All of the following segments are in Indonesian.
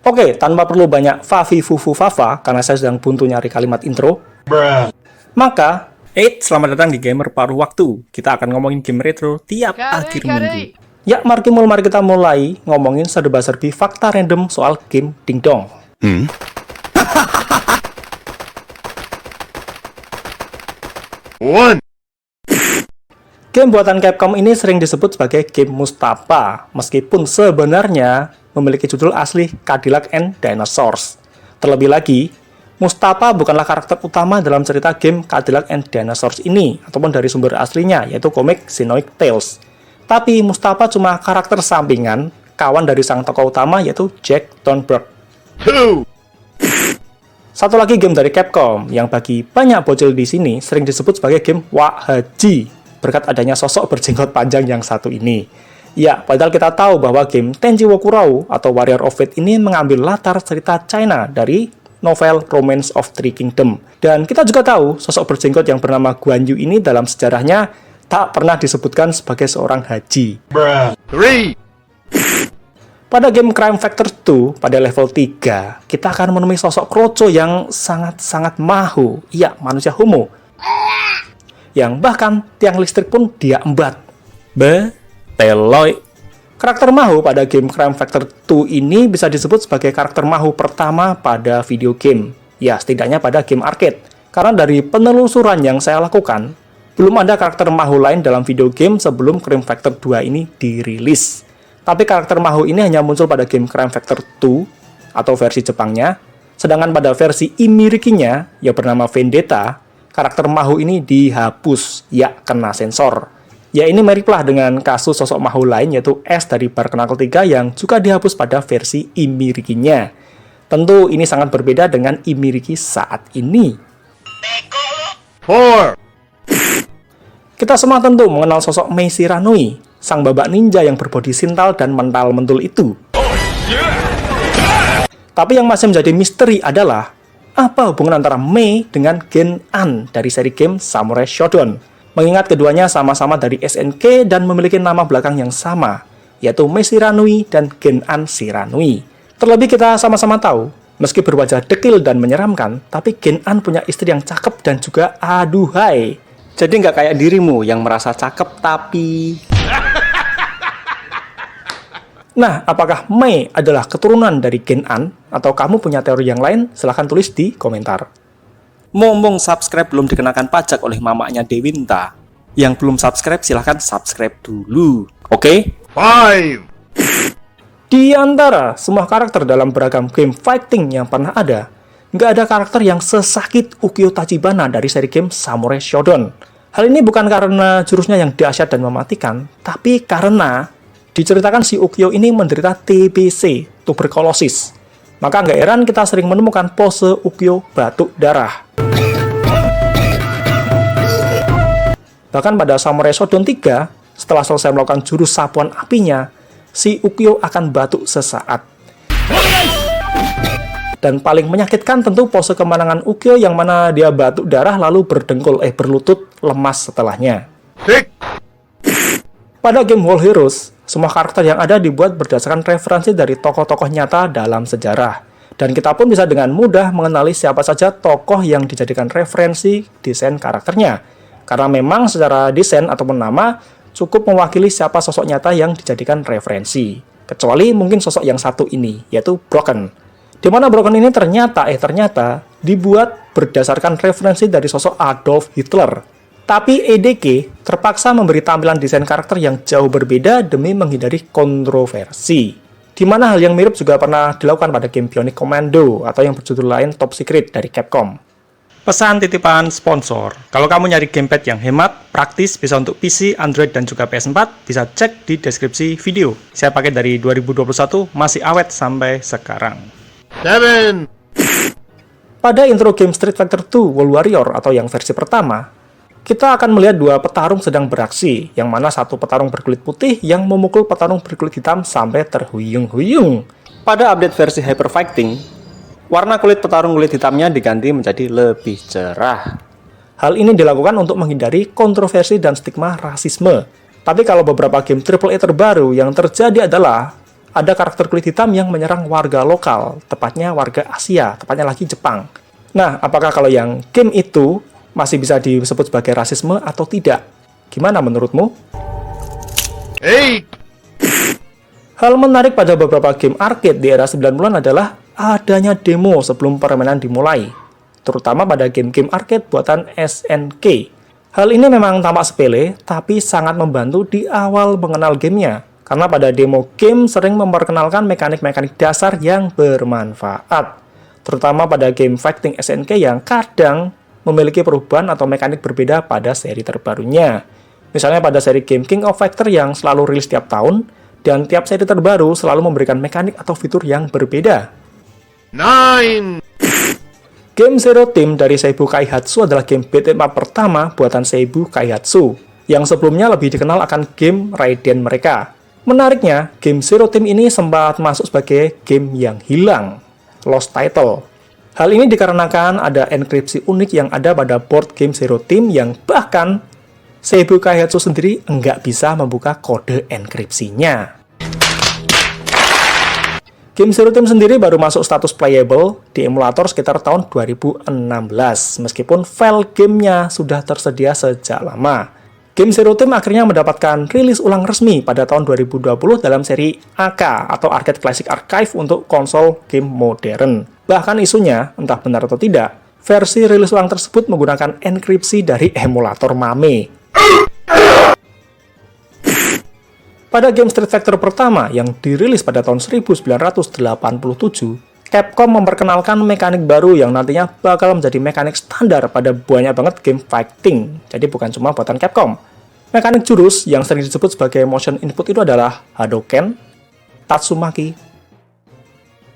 Oke, tanpa perlu banyak fafi fufu fafa, karena saya sedang buntu nyari kalimat intro. Maka, selamat datang di Gamer Paruh Waktu. Kita akan ngomongin game retro tiap akhir minggu. Ya, mari kita mulai ngomongin serba-serbi fakta random soal game dingdong. Game buatan Capcom ini sering disebut sebagai game Mustapa, meskipun sebenarnya memiliki judul asli Cadillac and Dinosaurs. Terlebih lagi, Mustapa bukanlah karakter utama dalam cerita game Cadillac and Dinosaurs ini, ataupun dari sumber aslinya, yaitu komik Xenoid Tales. Tapi Mustapa cuma karakter sampingan, kawan dari sang tokoh utama, yaitu Jack Thornburg. Satu lagi game dari Capcom, yang bagi banyak bocil di sini sering disebut sebagai game Wak Haji, berkat adanya sosok berjenggot panjang yang satu ini. Ya, padahal kita tahu bahwa game Tenji Wokurau atau Warrior of Fate ini mengambil latar cerita China dari novel Romance of Three Kingdom. Dan kita juga tahu sosok berjenggot yang bernama Guan Yu ini dalam sejarahnya tak pernah disebutkan sebagai seorang haji. Pada game Crime Factor 2 pada level 3, kita akan menemui sosok Kroco yang sangat-sangat mahu, ya manusia homo, yang bahkan tiang listrik pun dia embat. Beteloy. Karakter mahu pada game Crime Factor 2 ini bisa disebut sebagai karakter mahu pertama pada video game. Ya, setidaknya pada game arcade. Karena dari penelusuran yang saya lakukan, belum ada karakter mahu lain dalam video game sebelum Crime Factor 2 ini dirilis. Tapi karakter mahu ini hanya muncul pada game Crime Factor 2 atau versi Jepangnya, sedangkan pada versi Imirikinya yang bernama Vendetta, karakter mahu ini dihapus, ya kena sensor. Ya ini miriplah dengan kasus sosok mahu lain yaitu S dari Barnacle 3 yang juga dihapus pada versi Imirikinya. Tentu ini sangat berbeda dengan Imiriki saat ini. Kita semua tentu mengenal sosok Mei Shiranui, sang babak ninja yang berbodi sintal dan mental-mentul itu. Tapi yang masih menjadi misteri adalah apa hubungan antara Mei dengan Gen-an dari seri game Samurai Shodown? Mengingat keduanya sama-sama dari SNK dan memiliki nama belakang yang sama, yaitu Mei Shiranui dan Gen-an Shiranui. Terlebih kita sama-sama tahu, meski berwajah dekil dan menyeramkan, tapi Gen-an punya istri yang cakep dan juga aduhai. Jadi nggak kayak dirimu yang merasa cakep tapi... Nah, apakah Mei adalah keturunan dari Gen-an? Atau kamu punya teori yang lain? Silahkan tulis di komentar. Mumpung subscribe belum dikenakan pajak oleh mamanya Dewinta. Yang belum subscribe silahkan subscribe dulu. Oke? 5. Di antara semua karakter dalam beragam game fighting yang pernah ada, nggak ada karakter yang sesakit Ukyo Tachibana dari seri game Samurai Shodown. Hal ini bukan karena jurusnya yang dahsyat dan mematikan, tapi karena diceritakan si Ukyo ini menderita TBC, tuberkulosis. Maka nggak heran kita sering menemukan pose Ukyo batuk darah. Bahkan pada Samurai Shodown 3, setelah selesai melakukan jurus sapuan apinya, si Ukyo akan batuk sesaat. Dan paling menyakitkan tentu pose kemenangan Ukyo yang mana dia batuk darah lalu berlutut lemas setelahnya. Pada game World Heroes, semua karakter yang ada dibuat berdasarkan referensi dari tokoh-tokoh nyata dalam sejarah. Dan kita pun bisa dengan mudah mengenali siapa saja tokoh yang dijadikan referensi desain karakternya. Karena memang secara desain ataupun nama cukup mewakili siapa sosok nyata yang dijadikan referensi. Kecuali mungkin sosok yang satu ini, yaitu Broken. Di mana Broken ini ternyata dibuat berdasarkan referensi dari sosok Adolf Hitler. Tapi EDK terpaksa memberi tampilan desain karakter yang jauh berbeda demi menghindari kontroversi. Di mana hal yang mirip juga pernah dilakukan pada game Bionic Commando atau yang berjudul lain Top Secret dari Capcom. Pesan titipan sponsor, kalau kamu nyari gamepad yang hemat, praktis, bisa untuk PC, Android, dan juga PS4, bisa cek di deskripsi video. Saya pakai dari 2021, masih awet sampai sekarang. 7. Pada intro game Street Fighter 2 World Warrior atau yang versi pertama, kita akan melihat dua petarung sedang beraksi, yang mana satu petarung berkulit putih yang memukul petarung berkulit hitam sampai terhuyung-huyung. Pada update versi Hyper Fighting, warna kulit petarung kulit hitamnya diganti menjadi lebih cerah. Hal ini dilakukan untuk menghindari kontroversi dan stigma rasisme. Tapi kalau beberapa game AAA terbaru yang terjadi adalah ada karakter kulit hitam yang menyerang warga lokal, tepatnya warga Asia, tepatnya lagi Jepang. Nah, apakah kalau yang game itu masih bisa disebut sebagai rasisme atau tidak? Gimana menurutmu? Hey! Hal menarik pada beberapa game arcade di era 90-an adalah adanya demo sebelum permainan dimulai, terutama pada game-game arcade buatan SNK. Hal ini memang tampak sepele, tapi sangat membantu di awal mengenal gamenya, karena pada demo game sering memperkenalkan mekanik-mekanik dasar yang bermanfaat, terutama pada game fighting SNK yang kadang memiliki perubahan atau mekanik berbeda pada seri terbarunya. Misalnya pada seri game King of Fighter yang selalu rilis tiap tahun, dan tiap seri terbaru selalu memberikan mekanik atau fitur yang berbeda. 9! Game Zero Team dari Seibu Kaihatsu adalah game beat 'em up pertama buatan Seibu Kaihatsu, yang sebelumnya lebih dikenal akan game Raiden mereka. Menariknya, game Zero Team ini sempat masuk sebagai game yang hilang, lost title. Hal ini dikarenakan ada enkripsi unik yang ada pada board game Zero Team yang bahkan Seibu Kaihatsu sendiri nggak bisa membuka kode enkripsinya. Game Zero Team sendiri baru masuk status playable di emulator sekitar tahun 2016, meskipun file gamenya sudah tersedia sejak lama. Game Zero Team akhirnya mendapatkan rilis ulang resmi pada tahun 2020 dalam seri AK atau Arcade Classic Archive untuk konsol game modern. Bahkan isunya, entah benar atau tidak, versi rilis ulang tersebut menggunakan enkripsi dari emulator MAME. Pada game Street Fighter pertama yang dirilis pada tahun 1987, Capcom memperkenalkan mekanik baru yang nantinya bakal menjadi mekanik standar pada banyak banget game fighting. Jadi bukan cuma buatan Capcom. Mekanik jurus yang sering disebut sebagai motion input itu adalah Hadouken, Tatsumaki,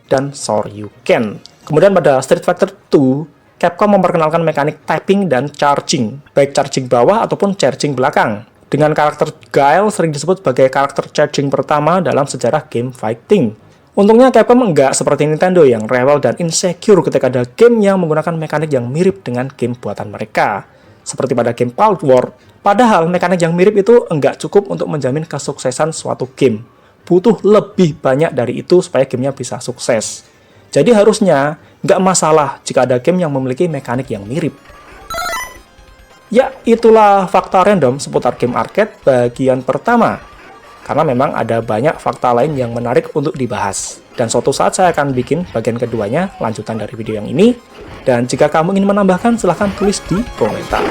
dan Shoryuken. Kemudian pada Street Fighter 2, Capcom memperkenalkan mekanik typing dan charging, baik charging bawah ataupun charging belakang. Dengan karakter Guile sering disebut sebagai karakter charging pertama dalam sejarah game fighting. Untungnya Capcom enggak seperti Nintendo yang rewel dan insecure ketika ada game yang menggunakan mekanik yang mirip dengan game buatan mereka. Seperti pada game Palworld, padahal mekanik yang mirip itu enggak cukup untuk menjamin kesuksesan suatu game. Butuh lebih banyak dari itu supaya gamenya bisa sukses. Jadi harusnya nggak masalah jika ada game yang memiliki mekanik yang mirip. Ya, itulah fakta random seputar game arcade bagian pertama. Karena memang ada banyak fakta lain yang menarik untuk dibahas. Dan suatu saat saya akan bikin bagian keduanya, lanjutan dari video yang ini. Dan jika kamu ingin menambahkan, silahkan tulis di komentar.